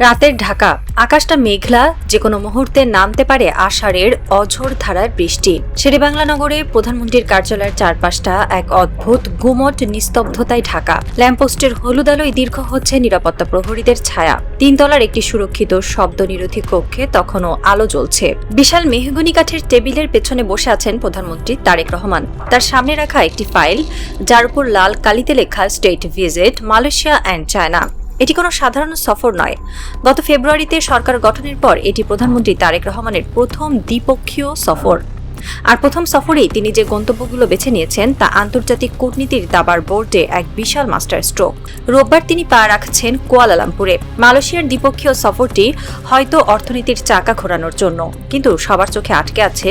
রাতের ঢাকা, আকাশটা মেঘলা, যে কোনো মুহূর্তে নামতে পারে আষাঢ়ের অঝোর ধারার বৃষ্টি। শেরেবাংলা নগরে প্রধানমন্ত্রীর কার্যালয়ের চারপাশটা এক অদ্ভুত গুমট নিস্তব্ধতায় ঢাকা। ল্যাম্পপোস্টের হলুদ আলোয় দীর্ঘ হচ্ছে নিরাপত্তা প্রহরীদের ছায়া। তিনতলার একটি সুরক্ষিত শব্দ নিরোধী কক্ষে তখনও আলো জ্বলছে। বিশাল মেহগনি কাঠের টেবিলের পেছনে বসে আছেন প্রধানমন্ত্রী তারেক রহমান। তার সামনে রাখা একটি ফাইল, যার উপর লাল কালিতে লেখা state visit Malaysia and China. এটি কোনো সাধারণ সফর নয়। গত ফেব্রুয়ারিতে সরকার গঠনের পর এটি প্রধানমন্ত্রী তারেক রহমানের প্রথম দ্বিপক্ষীয় সফর। আর প্রথম সফরেই তিনি যে গন্তব্যগুলো বেছে নিয়েছেন তা আন্তর্জাতিক কূটনীতির দাবার বোর্ডে এক বিশাল মাস্টার স্ট্রোক। রোববার তিনি পা রাখছেন কুয়ালালামপুরে। মালয়েশিয়ার দ্বিপক্ষীয় সফরটি হয়তো অর্থনীতির চাকা ঘোরানোর জন্য, কিন্তু সবার চোখে আটকে আছে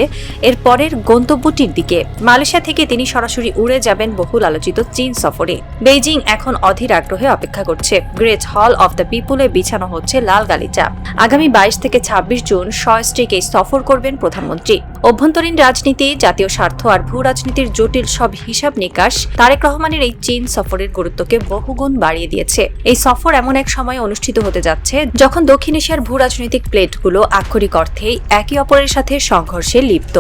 এর পরের গন্তব্যটির দিকে। মালয়েশিয়া থেকে তিনি সরাসরি উড়ে যাবেন বহুল আলোচিত চীন সফরে। বেইজিং এখন অধীর আগ্রহে অপেক্ষা করছে। গ্রেট হল অফ দ্য পিপুলে বিছানো হচ্ছে লাল গালিচা। আগামী 22 থেকে 26 জুন সস্ত্রীক এই সফর করবেন প্রধানমন্ত্রী। অভ্যন্তরীণ রাজনীতি, জাতীয় স্বার্থ আর ভূ রাজনীতির জটিল সব হিসাব নিকাশ তারেক রহমানের এই চীন সফরের গুরুত্বকে বহুগুণ বাড়িয়ে দিয়েছে। এই সফর এমন এক সময় অনুষ্ঠিত হতে যাচ্ছে যখন দক্ষিণ এশিয়ার ভূ রাজনৈতিক প্লেটগুলো আক্ষরিক অর্থেই একে অপরের সাথে সংঘর্ষে লিপ্ত।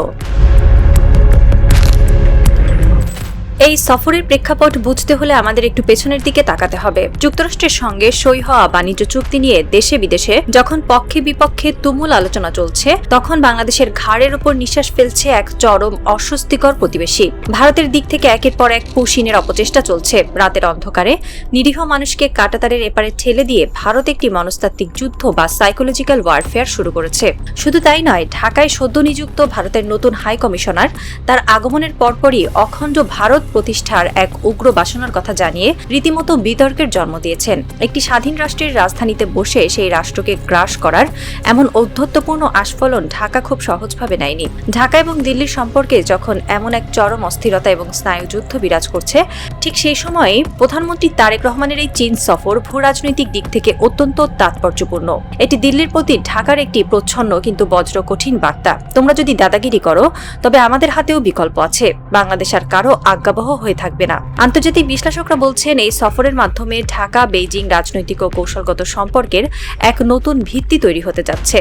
এই সফরের প্রেক্ষাপট বুঝতে হলে আমাদের একটু পেছনের দিকে তাকাতে হবে। যুক্তরাষ্ট্রের সঙ্গে সই হওয়া বাণিজ্য চুক্তি নিয়ে দেশে বিদেশে যখন পক্ষে বিপক্ষে তুমুল আলোচনা চলছে, তখন বাংলাদেশের ঘাড়ের উপর নিঃশ্বাস ফেলছে এক চরম অস্বস্তিকর প্রতিবেশী। ভারতের দিক থেকে একের পর এক পুশিনের অপচেষ্টা চলছে। রাতের অন্ধকারে নিরীহ মানুষকে কাঁটাতারের এপারে ঠেলে দিয়ে ভারত একটি মনস্তাত্ত্বিক যুদ্ধ বা সাইকোলজিক্যাল ওয়ারফেয়ার শুরু করেছে। শুধু তাই নয়, ঢাকায় সদ্য নিযুক্ত ভারতের নতুন হাই কমিশনার তার আগমনের পরপরই অখণ্ড ভারত প্রতিষ্ঠার এক উগ্র বাসনার কথা জানিয়ে রীতিমতো বিতর্কের জন্ম দিয়েছেন। একটি স্বাধীন রাষ্ট্রের রাজধানীতে বসে সেই রাষ্ট্রকে গ্রাস করার এমন ঔদ্ধত্যপূর্ণ আস্ফলন ঢাকা খুব সহজভাবে নেয়নি। ঢাকা এবং দিল্লির সম্পর্কে যখন এমন এক চরম অস্থিরতা এবং স্নায়ুযুদ্ধ বিরাজ করছে, ঠিক সেই সময়ে প্রধানমন্ত্রী তারেক রহমানের এই চীন সফর ভূ রাজনৈতিক দিক থেকে অত্যন্ত তাৎপর্যপূর্ণ। এটি দিল্লির প্রতি ঢাকার একটি প্রচ্ছন্ন কিন্তু বজ্র কঠিন বার্তা। তোমরা যদি দাদাগিরি করো, তবে আমাদের হাতেও বিকল্প আছে। বাংলাদেশ আর কারো আজ্ঞাবহ হয়ে থাকবে না। আন্তর্জাতিক বিশ্লেষকরা বলছেন, এই সফরের মাধ্যমে ঢাকা বেইজিং রাজনৈতিক ও কৌশলগত সম্পর্কের এক নতুন ভিত্তি তৈরি হতে যাচ্ছে,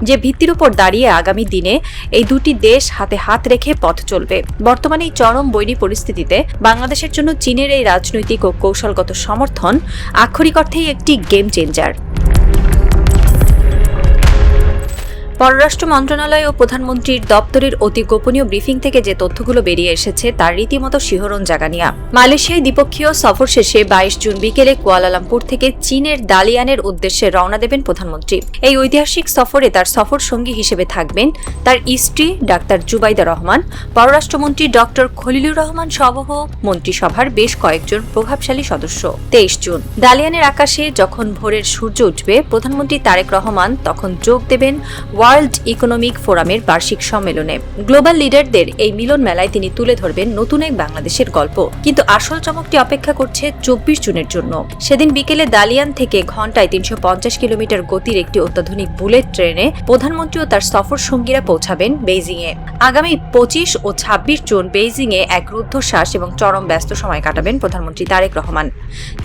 যে ভিত্তির উপর দাঁড়িয়ে আগামী দিনে এই দুটি দেশ হাতে হাত রেখে পথ চলবে। বর্তমানে এই চরম বৈরী পরিস্থিতিতে বাংলাদেশের জন্য চীনের এই রাজনৈতিক ও কৌশলগত সমর্থন আক্ষরিক অর্থেই একটি গেম চেঞ্জার। পররাষ্ট্র মন্ত্রণালয় ও প্রধানমন্ত্রীর দপ্তরের অতি গোপনীয় ব্রিফিং থেকে যে তথ্যগুলো বেরিয়ে এসেছে তার রীতিমতো শিহরণ জাগানিয়া। মালয়েশিয়ায় দ্বিপক্ষীয় সফর শেষে 22 জুন বিকেলে কুয়ালালামপুর থেকে চীনের দালিয়ানের উদ্দেশ্যে রওনা দেবেন প্রধানমন্ত্রী। এই ঐতিহাসিক সফরে তার সফর সঙ্গী হিসেবে থাকবেন তার স্ত্রী ডাক্তার জুবাইদা রহমান, পররাষ্ট্রমন্ত্রী ডক্টর খলিলুর রহমান সহ মন্ত্রিসভার বেশ কয়েকজন প্রভাবশালী সদস্য। 23 জুন দালিয়ানের আকাশে যখন ভোরের সূর্য উঠবে, প্রধানমন্ত্রী তারেক রহমান তখন যোগ দেবেন ওয়ার্ল্ড ইকোনমিক ফোরামের বার্ষিক সম্মেলনে। গ্লোবাল লিডারদের এই মিলন মেলায় তিনি তুলে ধরবেন নতুন এক বাংলাদেশের গল্প। কিন্তু আসল চমকটি অপেক্ষা করছে 24 জুনের জন্য। সেদিন বিকেলে দালিয়ান থেকে ঘন্টায় 350 কিলোমিটার গতির একটি অত্যাধুনিক বুলেট ট্রেনে প্রধানমন্ত্রী ও তার সফর সঙ্গীরা পৌঁছাবেন বেইজিংয়ে। আগামী 25 ও 26 জুন বেইজিংয়ে এক রুদ্ধশ্বাস এবং চরম ব্যস্ত সময় কাটাবেন প্রধানমন্ত্রী তারেক রহমান।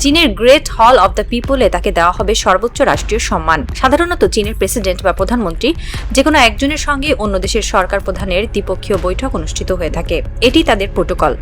চীনের গ্রেট হল অব দ্য পিপুলে তাকে দেওয়া হবে সর্বোচ্চ রাষ্ট্রীয় সম্মান। সাধারণত চীনের প্রেসিডেন্ট বা প্রধানমন্ত্রী যেকোনো একজনের সঙ্গে অন্য দেশের সরকার প্রধানের দ্বিপক্ষীয় বৈঠক অনুষ্ঠিত হয়ে থাকে, এটি তাদের প্রোটোকল।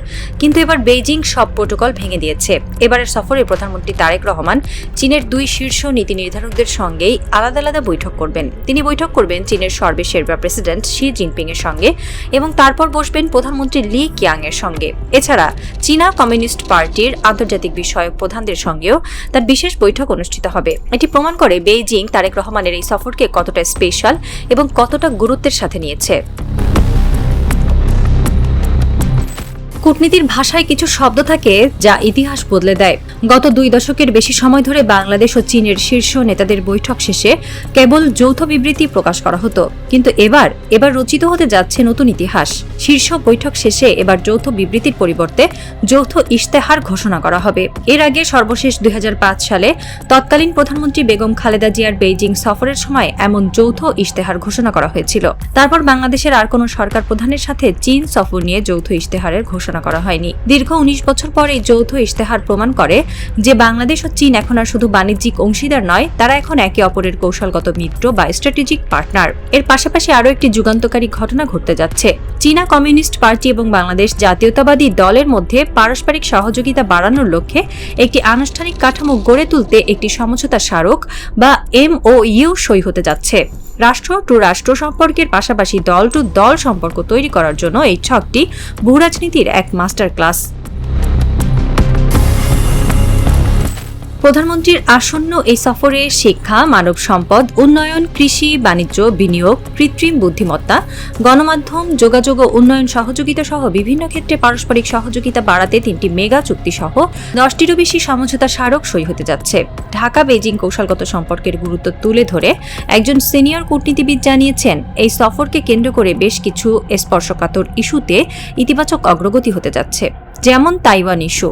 কিন্তু এবার বেইজিং সব প্রোটোকল ভেঙে দিয়েছে। এবারের সফরে প্রধানমন্ত্রী তারেক রহমান চীনের দুই শীর্ষ নীতি নির্ধারকদের সঙ্গেই আলাদা আলাদা বৈঠক করবেন। তিনি বৈঠক করবেন চীনের সর্বেসর্বা প্রেসিডেন্ট শি জিনপিং এর সঙ্গে এবং তারপর বসবেন প্রধানমন্ত্রী লি কিয়াং এর সঙ্গে। এছাড়া চীনা কমিউনিস্ট পার্টির আন্তর্জাতিক বিষয়ক প্রধানদের সঙ্গেও তার বিশেষ বৈঠক অনুষ্ঠিত হবে। এটি প্রমাণ করে বেইজিং তারেক রহমানের এই সফরকে কতটা স্পেশাল এবং কতটা গুরুত্বের সাথে নিয়েছে। কূটনীতির ভাষায় কিছু শব্দ থাকে যা ইতিহাস বদলে দেয়। গত 2 দশকের বেশি সময় ধরে বাংলাদেশ ও চীনের শীর্ষ নেতাদের বৈঠক শেষে কেবল যৌথ বিবৃতি প্রকাশ করা হতো, কিন্তু এবার রচিত হতে যাচ্ছে নতুন ইতিহাস। শীর্ষ বৈঠক শেষে এবার যৌথ বিবৃতির পরিবর্তে যৌথ ইশতেহার ঘোষণা করা হবে। এর আগে সর্বশেষ 2005 সালে তৎকালীন প্রধানমন্ত্রী বেগম খালেদা জিয়ার বেইজিং সফরের সময় এমন যৌথ ইশতেহার ঘোষণা করা হয়েছিল। তারপর বাংলাদেশের আর কোনো সরকার প্রধানের সাথে চীন সফর নিয়ে যৌথ ইশতেহারের ঘোষণা ঘোষণা করা হয়নি। দীর্ঘ 19 বছর পর এই যৌথ ইশতেহার প্রমাণ করে যে বাংলাদেশ ও চীন এখন আর শুধু বাণিজ্যিক অংশীদার নয়, তারা এখন একে অপরের কৌশলগত মিত্র বা স্ট্র্যাটেজিক পার্টনার। এর পাশাপাশি আরও একটি যুগান্তকারী ঘটনা ঘটতে যাচ্ছে। চীনা কমিউনিস্ট পার্টি এবং বাংলাদেশ জাতীয়তাবাদী দলের মধ্যে পারস্পরিক সহযোগিতা বাড়ানোর লক্ষ্যে একটি আনুষ্ঠানিক কাঠামো গড়ে তুলতে একটি সমঝোতা স্মারক বা MOU সই হতে যাচ্ছে। রাষ্ট্র টু রাষ্ট্র সম্পর্কের পাশাপাশি দল টু দল সম্পর্ক তৈরি করার জন্য এই ছকটি ভূরাজনীতির এক মাস্টার ক্লাস। প্রধানমন্ত্রীর আসন্ন এই সফরে শিক্ষা, মানব সম্পদ উন্নয়ন, কৃষি, বাণিজ্য, বিনিয়োগ, কৃত্রিম বুদ্ধিমত্তা, গণমাধ্যম, যোগাযোগ ও উন্নয়ন সহযোগিতা সহ বিভিন্ন ক্ষেত্রে পারস্পরিক সহযোগিতা বাড়াতে 3টি মেগা চুক্তি সহ 10টিরও বেশি সমঝোতা স্মারক সই হতে যাচ্ছে। ঢাকা বেজিং কৌশলগত সম্পর্কের গুরুত্ব তুলে ধরে একজন সিনিয়র কূটনীতিবিদ জানিয়েছেন, এই সফরকে কেন্দ্র করে বেশ কিছু স্পর্শকাতর ইস্যুতে ইতিবাচক অগ্রগতি হতে যাচ্ছে, যেমন তাইওয়ান ইস্যু।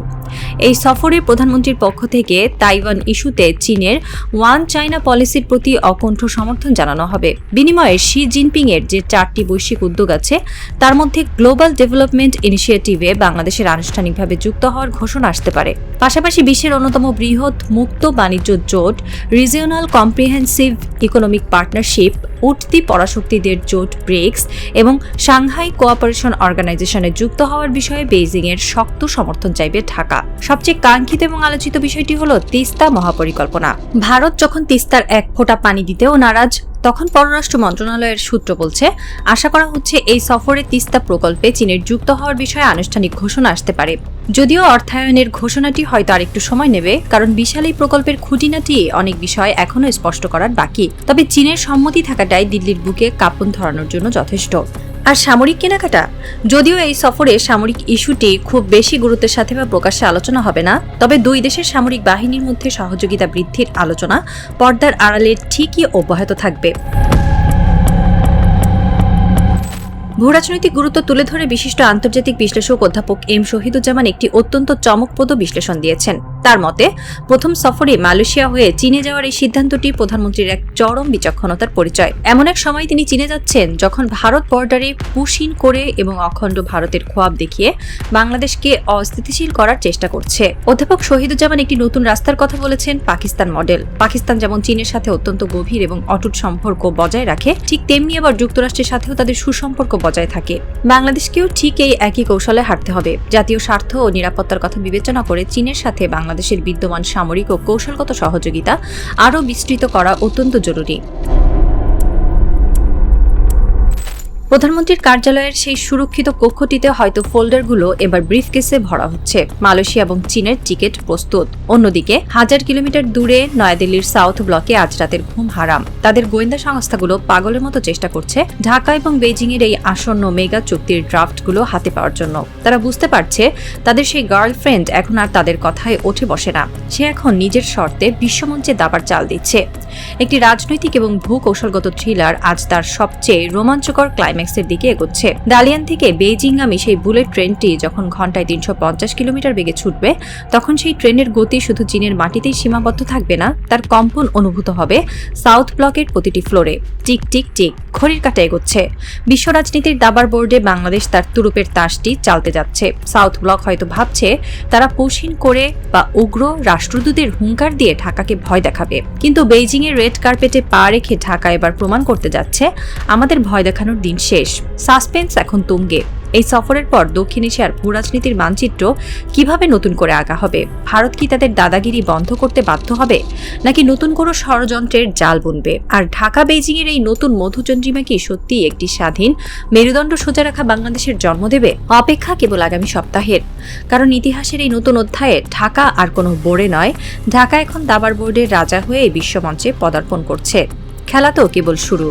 এই সফরে প্রধানমন্ত্রীর পক্ষ থেকে তাইওয়ান ইস্যুতে চীনের ওয়ান চায়না পলিসির প্রতি অকণ্ঠ সমর্থন জানানো হবে। বিনিময়ে শি জিনপিং এর যে 4টি বৈশ্বিক উদ্যোগ আছে তার মধ্যে গ্লোবাল ডেভেলপমেন্ট ইনিশিয়েটিভে বাংলাদেশের আনুষ্ঠানিকভাবে যুক্ত হওয়ার ঘোষণা আসতে পারে। পাশাপাশি বিশ্বের অন্যতম বৃহৎ মুক্ত বাণিজ্য জোট রিজিওনাল কম্প্রিহেন্সিভ ইকোনমিক পার্টনারশিপ, উঠতি পরাশক্তিদের জোট ব্রিক্স এবং সাংহাই কোঅপারেশন অর্গানাইজেশনে যুক্ত হওয়ার বিষয়ে বেইজিং এর শক্ত সমর্থন চাইবে ঢাকা। সবচেয়ে কাঙ্ক্ষিত এবং আলোচিত বিষয়টি হল তিস্তা মহাপরিকল্পনা। ভারত যখন তিস্তার এক ফোঁটা পানি দিতেও নারাজ, তখন পররাষ্ট্র মন্ত্রণালয়ের সূত্র বলছে, আশা করা হচ্ছে এই সফরে তিস্তা প্রকল্পে চীনের যুক্ত হওয়ার বিষয়ে আনুষ্ঠানিক ঘোষণা আসতে পারে। যদিও অর্থায়নের ঘোষণাটি হয়তো আরেকটু সময় নেবে, কারণ বিশাল এই প্রকল্পের খুঁটিনাটি অনেক বিষয় এখনও স্পষ্ট করার বাকি। তবে চীনের সম্মতি থাকাটাই দিল্লির বুকে কাঁপন ধরানোর জন্য যথেষ্ট। আর সামরিক কেনাকাটা, যদিও এই সফরে সামরিক ইস্যুটি খুব বেশি গুরুত্বের সাথে বা প্রকাশ্যে আলোচনা হবে না, তবে দুই দেশের সামরিক বাহিনীর মধ্যে সহযোগিতা বৃদ্ধির আলোচনা পর্দার আড়ালে ঠিকই অব্যাহত থাকবে। ভূরাজনৈতিক গুরুত্ব তুলে ধরে বিশিষ্ট আন্তর্জাতিক বিশ্লেষক অধ্যাপক এম শহীদুজ্জামান একটি অত্যন্ত চমকপ্রদ বিশ্লেষণ দিয়েছেন। তার মতে, প্রথম সফরে মালয়েশিয়া হয়ে চীনে যাওয়ার এই সিদ্ধান্তটি প্রধানমন্ত্রীর এক চরম বিচক্ষণতার পরিচয়। এমন এক সময় তিনি চীনে যাচ্ছেন যখন ভারত বর্ডারে পুশিন করে এবং অখণ্ড ভারতের খোয়াব দেখিয়ে বাংলাদেশকে অস্থিতিশীল করার চেষ্টা করছে। অধ্যাপক শহীদুজ্জামান একটি নতুন রাস্তার কথা বলেছেন, পাকিস্তান মডেল। পাকিস্তান যেমন চীনের সাথে অত্যন্ত গভীর এবং অটুট সম্পর্ক বজায় রাখে, ঠিক তেমনি আবার যুক্তরাষ্ট্রের সাথেও তাদের সুসম্পর্ক বজায় থাকে। বাংলাদেশকেও ঠিক এই একই কৌশলে হাঁটতে হবে। জাতীয় স্বার্থ ও নিরাপত্তার কথা বিবেচনা করে চীনের সাথে বাংলাদেশের বিদ্যমান সামরিক ও কৌশলগত সহযোগিতা আরও বিস্তৃত করা অত্যন্ত জরুরি। প্রধানমন্ত্রীর কার্যালয়ের সেই সুরক্ষিত কক্ষটিতে হয়তো ফোল্ডারগুলো এবার ব্রিফকেসে ভরা হচ্ছে। মালয়েশিয়া এবং চীনের টিকিট প্রস্তুত। অন্যদিকে 1000 কিলোমিটার দূরে নয়াদিল্লির সাউথ ব্লকে আজ রাতের ঘুম হারাম। তাদের গোয়েন্দা সংস্থাগুলো পাগলের মতো চেষ্টা করছে ঢাকা এবং বেইজিং এর এই আসন্ন মেগা চুক্তির ড্রাফটগুলো হাতে পাওয়ার জন্য। তারা বুঝতে পারছে তাদের সেই গার্লফ্রেন্ড এখন আর তাদের কথায় ওঠে বসে না। সে এখন নিজের শর্তে বিশ্বমঞ্চে দাবার চাল দিচ্ছে। একটি রাজনৈতিক এবং ভূকৌশলগত থ্রিলার আজ তার সবচেয়ে রোমাঞ্চকর ক্লাইম্যাক্সের দিকে এগোচ্ছে। দালিয়ান থেকে বেইজিংগামী সেই বুলেট ট্রেনটি যখন ঘন্টায় 350 কিলোমিটার বেগে ছুটবে, তখন সেই ট্রেনের গতি শুধু চীনের মাটিতেই সীমাবদ্ধ থাকবে না, তার কম্পন অনুভূত হবে সাউথ ব্লকের প্রতিটি ফ্লোরে। টিক টিক টিক ঘড়ির কাঁটা এগোচ্ছে। বিশ্ব রাজনীতির দাবার বোর্ডে বাংলাদেশ তার তুরুপের তাসটি চালতে যাচ্ছে। সাউথ ব্লক হয়তো ভাবছে তারা পৌঁছিন করে বা উগ্র রাষ্ট্রদূতের হুঙ্কার দিয়ে ঢাকাকে ভয় দেখাবে, কিন্তু বেইজিং এর রেড কার্পেটে পা রেখে ঢাকা এবার প্রমাণ করতে যাচ্ছে আমাদের ভয় দেখানোর দিন শেষ। সাসপেন্স এখন তুঙ্গে। এই সফরের পর দক্ষিণ এশিয়ার ভূরাজনীতির মানচিত্র কিভাবে নতুন করে আঁকা হবে? ভারত কি তাদের দাদাগিরি বন্ধ করতে বাধ্য হবে, নাকি নতুন কোনো ষড়যন্ত্রের জাল বুনবে? আর ঢাকা বেইজিং এর এই নতুন মধুচন্দ্রিমা কি সত্যি একটি স্বাধীন মেরুদণ্ড সোজা রাখা বাংলাদেশের জন্ম দেবে? অপেক্ষা কেবল আগামী সপ্তাহের, কারণ ইতিহাসের এই নতুন অধ্যায়ে ঢাকা আর কোনো বোর্ডে নয়, ঢাকা এখন দাবার বোর্ডের রাজা হয়ে বিশ্বমঞ্চে পদার্পণ করছে। খেলা তো কেবল শুরু।